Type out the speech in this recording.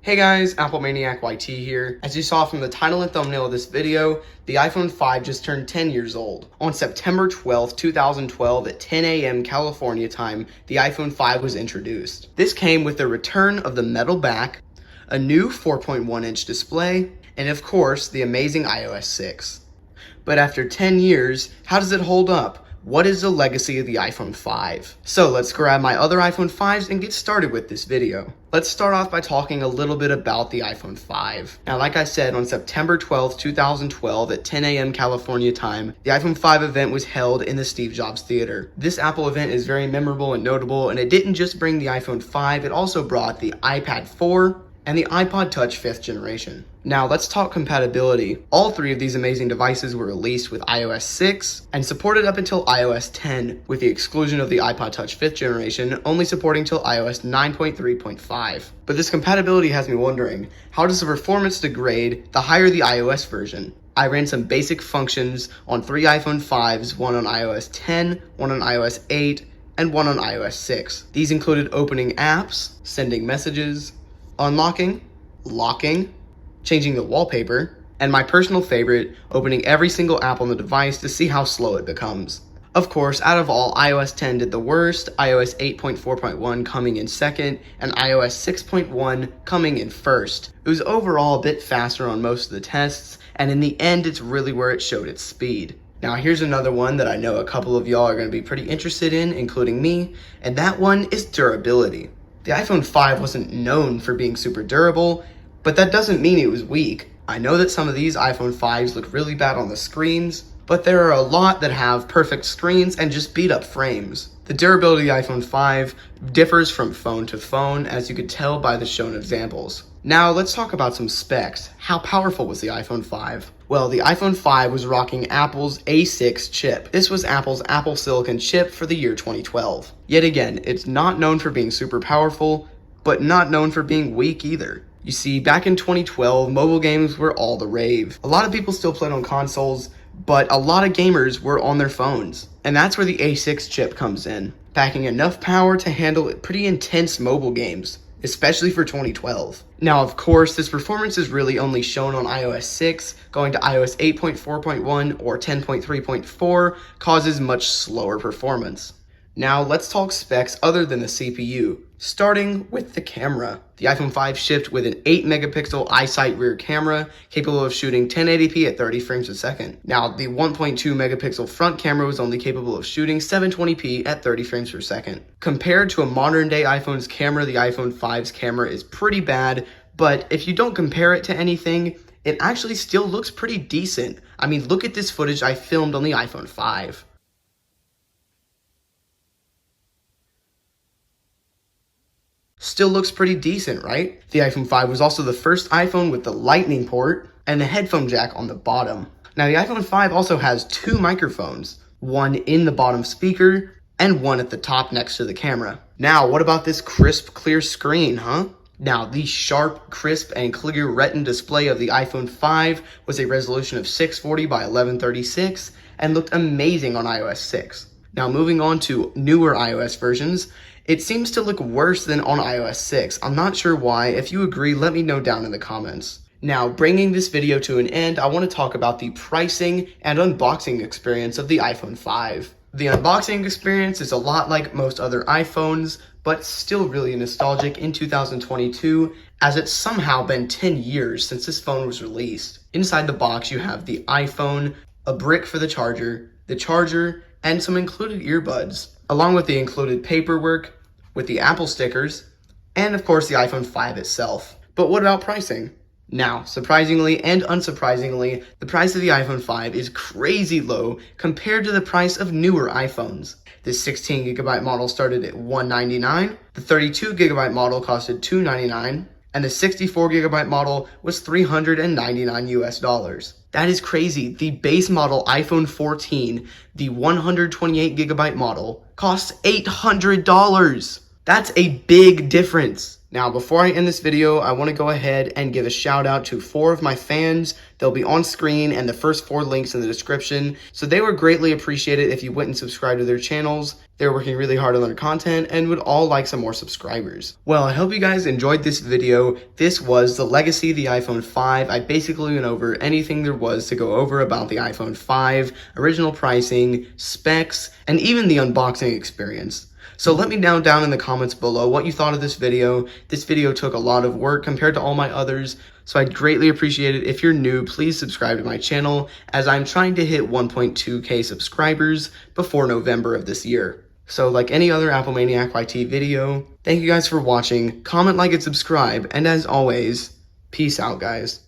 Hey guys, Apple Maniac YT here. As you saw from the title and thumbnail of this video, the iPhone 5 just turned 10 years old. On September 12th, 2012 at 10 a.m. California time, the iPhone 5 was introduced. This came with the return of the metal back, a new 4.1-inch display, and of course, the amazing iOS 6. But after 10 years, how does it hold up? What is the legacy of the iPhone 5? So let's grab my other iPhone 5s and get started with this video. Let's start off by talking a little bit about the iPhone 5. Now, like I said, on September 12th, 2012 at 10 a.m. California time, the iPhone 5 event was held in the Steve Jobs Theater. This Apple event is very memorable and notable, and it didn't just bring the iPhone 5, it also brought the iPad 4 and the iPod Touch 5th generation. Now let's talk compatibility. All three of these amazing devices were released with iOS 6 and supported up until iOS 10, with the exclusion of the iPod Touch 5th generation only supporting till iOS 9.3.5. But this compatibility has me wondering, how does the performance degrade the higher the iOS version? I ran some basic functions on 3 iPhone 5s, one on iOS 10, one on iOS 8, and one on iOS 6. These included opening apps, sending messages, unlocking, locking, changing the wallpaper, and my personal favorite, opening every single app on the device to see how slow it becomes. Of course, out of all, iOS 10 did the worst, iOS 8.4.1 coming in second, and iOS 6.1 coming in first. It was overall a bit faster on most of the tests, and in the end, it's really where it showed its speed. Now here's another one that I know a couple of y'all are going to be pretty interested in, including me, and that one is durability. The iPhone 5 wasn't known for being super durable, but that doesn't mean it was weak. I know that some of these iPhone 5s look really bad on the screens, but there are a lot that have perfect screens and just beat up frames. The durability of the iPhone 5 differs from phone to phone, as you could tell by the shown examples. Now let's talk about some specs. How powerful was the iPhone 5? Well, the iPhone 5 was rocking Apple's A6 chip. This was Apple's Apple Silicon chip for the year 2012. Yet again, it's not known for being super powerful, but not known for being weak either. You see, back in 2012, mobile games were all the rave. A lot of people still played on consoles, but a lot of gamers were on their phones. And that's where the A6 chip comes in, packing enough power to handle pretty intense mobile games, especially for 2012. Now, of course, this performance is really only shown on iOS 6. Going to iOS 8.4.1 or 10.3.4 causes much slower performance. Now, let's talk specs other than the CPU, starting with the camera. The iPhone 5 shipped with an 8 megapixel iSight rear camera, capable of shooting 1080p at 30 frames a second. Now, the 1.2 megapixel front camera was only capable of shooting 720p at 30 frames per second. Compared to a modern day iPhone's camera, the iPhone 5's camera is pretty bad, but if you don't compare it to anything, it actually still looks pretty decent. I mean, look at this footage I filmed on the iPhone 5. Still looks pretty decent, right? The iPhone 5 was also the first iPhone with the lightning port and the headphone jack on the bottom. Now, the iPhone 5 also has 2 microphones, one in the bottom speaker and one at the top next to the camera. Now, what about this crisp, clear screen, huh? Now, the sharp, crisp, and clear Retina display of the iPhone 5 was a resolution of 640 by 1136 and looked amazing on iOS 6. Now, moving on to newer iOS versions, it seems to look worse than on iOS 6. I'm not sure why. If you agree, let me know down in the comments. Now, bringing this video to an end, I want to talk about the pricing and unboxing experience of the iPhone 5. The unboxing experience is a lot like most other iPhones, but still really nostalgic in 2022, as it's somehow been 10 years since this phone was released. Inside the box, you have the iPhone, a brick for the charger, and some included earbuds, along with the included paperwork, with the Apple stickers, and of course the iPhone 5 itself. But what about pricing? Now, surprisingly and unsurprisingly, the price of the iPhone 5 is crazy low compared to the price of newer iPhones. The 16GB model started at $199, the 32GB model costed $299, and the 64GB model was $399 US. That is crazy. The base model iPhone 14, the 128GB model, costs $800. That's a big difference. Now, before I end this video, I want to go ahead and give a shout out to 4 of my fans. They'll be on screen and the first 4 links in the description. So they would greatly appreciate it if you went and subscribed to their channels. They're working really hard on their content and would all like some more subscribers. Well, I hope you guys enjoyed this video. This was the legacy of the iPhone 5. I basically went over anything there was to go over about the iPhone 5, original pricing, specs, and even the unboxing experience. So let me know down in the comments below what you thought of this video. This video took a lot of work compared to all my others, so I'd greatly appreciate it. If you're new, please subscribe to my channel, as I'm trying to hit 1.2K subscribers before November of this year. So like any other Apple Maniac YT video, thank you guys for watching, comment, like, and subscribe, and as always, peace out, guys.